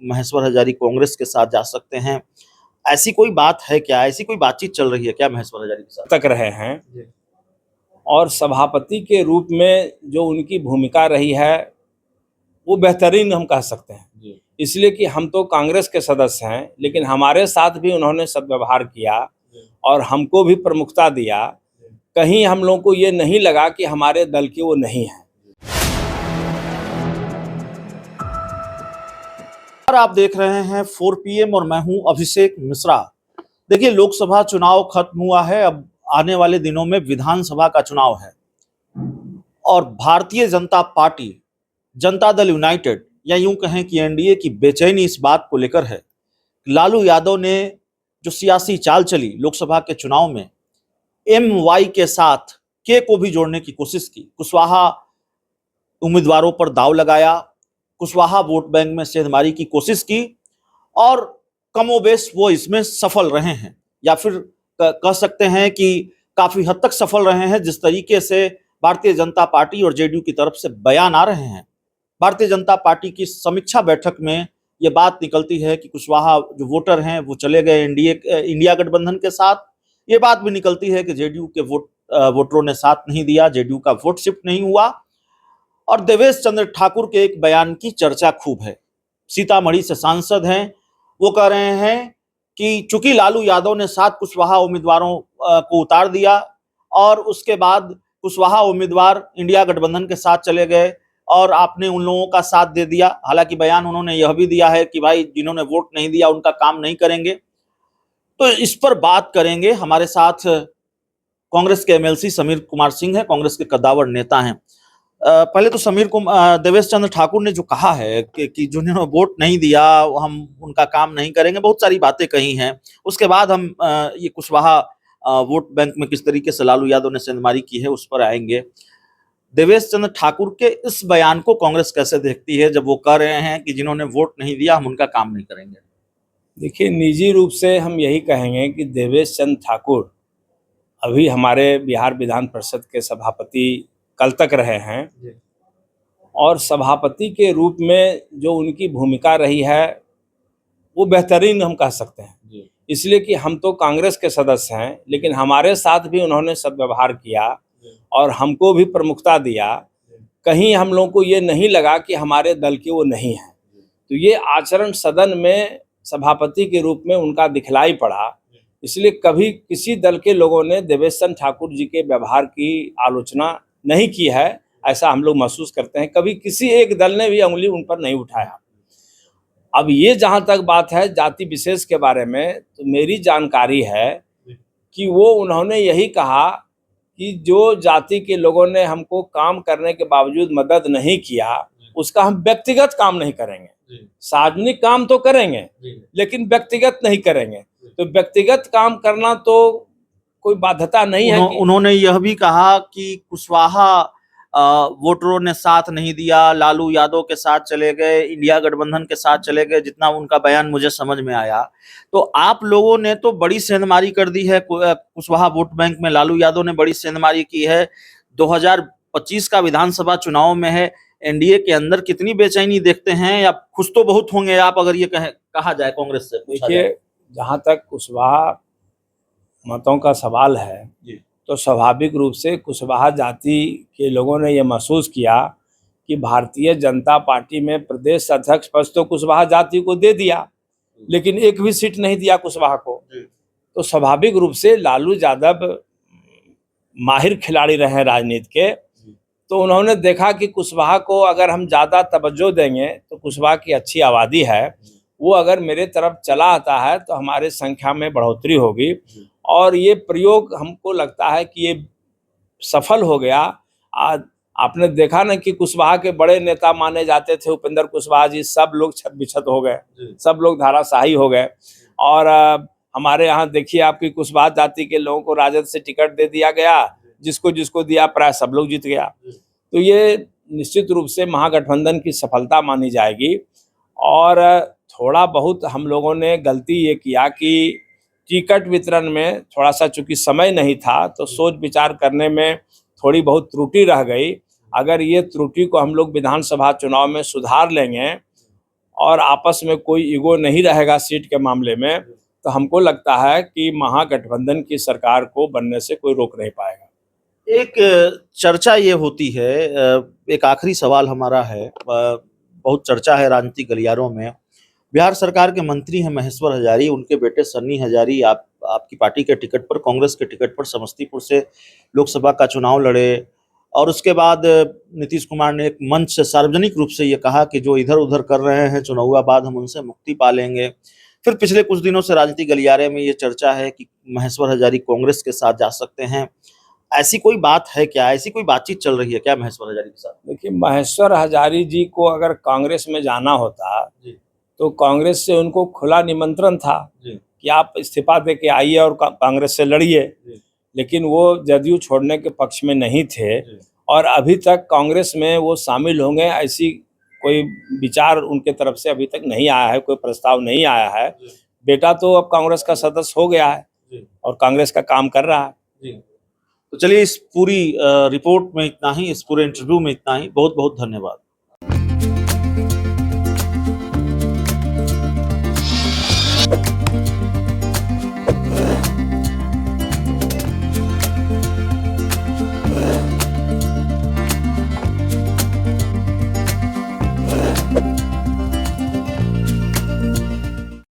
महेश्वर हजारी कांग्रेस के साथ जा सकते हैं। ऐसी कोई बात है क्या? ऐसी कोई बातचीत चल रही है क्या महेश्वर हजारी के साथ? तक रहे हैं और सभापति के रूप में जो उनकी भूमिका रही है वो बेहतरीन हम कह सकते हैं, इसलिए कि हम तो कांग्रेस के सदस्य हैं, लेकिन हमारे साथ भी उन्होंने सद्व्यवहार किया और हमको भी प्रमुखता दिया। कहीं हम लोगों को ये नहीं लगा कि हमारे दल के वो नहीं है। और आप देख रहे हैं 4 PM और मैं हूं अभिषेक मिश्रा। देखिए, लोकसभा चुनाव खत्म हुआ है, अब आने वाले दिनों में विधानसभा का चुनाव है और भारतीय जनता पार्टी, जनता दल यूनाइटेड या यूं कहें कि एनडीए की बेचैनी इस बात को लेकर है। लालू यादव ने जो सियासी चाल चली लोकसभा के चुनाव में, MY के साथ के को भी जोड़ने की कोशिश की, कुशवाहा उम्मीदवारों पर दांव लगाया, कुशवाहा वोट बैंक में सेंधमारी की कोशिश की और कमोबेश वो इसमें सफल रहे हैं, या फिर कह सकते हैं कि काफी हद तक सफल रहे हैं। जिस तरीके से भारतीय जनता पार्टी और जेडीयू की तरफ से बयान आ रहे हैं, भारतीय जनता पार्टी की समीक्षा बैठक में ये बात निकलती है कि कुशवाहा जो वोटर हैं वो चले गए इंडिया गठबंधन के साथ। ये बात भी निकलती है कि जेडीयू के वोटरों ने साथ नहीं दिया, जेडीयू का वोट शिफ्ट नहीं हुआ। और देवेश चंद्र ठाकुर के एक बयान की चर्चा खूब है। सीतामढ़ी से सांसद हैं, वो कह रहे हैं कि चूंकि लालू यादव ने 7 कुशवाहा उम्मीदवारों को उतार दिया और उसके बाद कुशवाहा उम्मीदवार इंडिया गठबंधन के साथ चले गए और आपने उन लोगों का साथ दे दिया। हालांकि बयान उन्होंने यह भी दिया है कि भाई जिन्होंने वोट नहीं दिया उनका काम नहीं करेंगे। तो इस पर बात करेंगे। हमारे साथ कांग्रेस के MLC समीर कुमार सिंह हैं, कांग्रेस के कद्दावर नेता हैं। पहले तो देवेश चंद्र ठाकुर ने जो कहा है कि जिन्होंने वोट नहीं दिया हम उनका काम नहीं करेंगे, बहुत सारी बातें कही हैं। उसके बाद हम ये कुशवाहा वोट बैंक में किस तरीके से लालू यादव ने सेंधमारी की है उस पर आएंगे। देवेश चंद्र ठाकुर के इस बयान को कांग्रेस कैसे देखती है जब वो कह रहे हैं कि जिन्होंने वोट नहीं दिया हम उनका काम नहीं करेंगे? देखिए, निजी रूप से हम यही कहेंगे कि देवेश चंद्र ठाकुर अभी हमारे बिहार विधान परिषद के सभापति कल तक रहे हैं और सभापति के रूप में जो उनकी भूमिका रही है वो बेहतरीन हम कह सकते हैं, इसलिए कि हम तो कांग्रेस के सदस्य हैं, लेकिन हमारे साथ भी उन्होंने सद्व्यवहार किया और हमको भी प्रमुखता दिया। कहीं हम लोगों को ये नहीं लगा कि हमारे दल के वो नहीं है। तो ये आचरण सदन में सभापति के रूप में उनका दिखलाई पड़ा, इसलिए कभी किसी दल के लोगों ने देवेश चंद्र ठाकुर जी के व्यवहार की आलोचना नहीं की है, ऐसा हम लोग महसूस करते हैं। कभी किसी एक दल ने भी उंगली उन पर नहीं उठाया। अब ये जहाँ तक बात है जाति विशेष के बारे में, तो मेरी जानकारी है कि वो उन्होंने यही कहा कि जो जाति के लोगों ने हमको काम करने के बावजूद मदद नहीं किया उसका हम व्यक्तिगत काम नहीं करेंगे, सार्वजनिक काम तो करेंगे लेकिन व्यक्तिगत नहीं करेंगे। तो व्यक्तिगत काम करना तो कोई बाध्यता नहीं है। उन्होंने यह भी कहा कि कुशवाहा वोटरों ने साथ नहीं दिया, लालू यादव के साथ चले गए, इंडिया गठबंधन के साथ चले गए, जितना उनका बयान मुझे समझ में आया। तो आप लोगों ने तो बड़ी सेंधमारी कर दी है कुशवाहा वोट बैंक में, लालू यादव ने बड़ी सेंधमारी की है। 2025 का विधानसभा चुनाव में है, एनडीए के अंदर कितनी बेचैनी देखते हैं, या खुश तो बहुत होंगे आप अगर ये कहा जाए कांग्रेस से? देखिए, जहाँ तक कुशवाहा मतों का सवाल है तो स्वाभाविक रूप से कुशवाहा जाति के लोगों ने यह महसूस किया कि भारतीय जनता पार्टी में प्रदेश अध्यक्ष पद तो कुशवाहा जाति को दे दिया, लेकिन एक भी सीट नहीं दिया कुशवाहा को। तो स्वाभाविक रूप से लालू यादव माहिर खिलाड़ी रहे राजनीति के, तो उन्होंने देखा कि कुशवाहा को अगर हम ज़्यादा तवज्जो देंगे तो कुशवाहा की अच्छी आबादी है, वो अगर मेरे तरफ चला आता है तो हमारे संख्या में बढ़ोतरी होगी। और ये प्रयोग हमको लगता है कि ये सफल हो गया। आज आपने देखा ना कि कुशवाहा के बड़े नेता माने जाते थे उपेंद्र कुशवाहा जी, सब लोग छत बिछत हो गए, सब लोग धाराशाही हो गए। और हमारे यहाँ देखिए आपकी कुशवाहा जाति के लोगों को राजद से टिकट दे दिया गया, जिसको जिसको दिया प्राय सब लोग जीत गया। तो ये निश्चित रूप से महागठबंधन की सफलता मानी जाएगी। और थोड़ा बहुत हम लोगों ने गलती ये किया कि टिकट वितरण में थोड़ा सा चूंकि समय नहीं था तो सोच विचार करने में थोड़ी बहुत त्रुटि रह गई। अगर ये त्रुटि को हम लोग विधानसभा चुनाव में सुधार लेंगे और आपस में कोई ईगो नहीं रहेगा सीट के मामले में, तो हमको लगता है कि महागठबंधन की सरकार को बनने से कोई रोक नहीं पाएगा। एक चर्चा ये होती है, एक आखिरी सवाल हमारा है, बहुत चर्चा है राजनीतिक गलियारों में। बिहार सरकार के मंत्री हैं महेश्वर हजारी, उनके बेटे सन्नी हजारी आपकी पार्टी के टिकट पर, कांग्रेस के टिकट पर समस्तीपुर से लोकसभा का चुनाव लड़े, और उसके बाद नीतीश कुमार ने एक मंच से सार्वजनिक रूप से ये कहा कि जो इधर उधर कर रहे हैं चुनाव बाद हम उनसे मुक्ति पा लेंगे। फिर पिछले कुछ दिनों से राजनीतिक गलियारे में ये चर्चा है कि महेश्वर हजारी कांग्रेस के साथ जा सकते हैं। ऐसी कोई बात है क्या? ऐसी कोई बातचीत चल रही है क्या महेश्वर हजारी के साथ? देखिए, महेश्वर हजारी जी को अगर कांग्रेस में जाना होता तो कांग्रेस से उनको खुला निमंत्रण था कि आप इस्तीफा दे के आइए और कांग्रेस से लड़िए, लेकिन वो जदयू छोड़ने के पक्ष में नहीं थे और अभी तक कांग्रेस में वो शामिल होंगे ऐसी कोई विचार उनके तरफ से अभी तक नहीं आया है, कोई प्रस्ताव नहीं आया है। बेटा तो अब कांग्रेस का सदस्य हो गया है और कांग्रेस का काम कर रहा है। तो चलिए, इस पूरी रिपोर्ट में इतना ही, इस पूरे इंटरव्यू में इतना ही। बहुत बहुत धन्यवाद।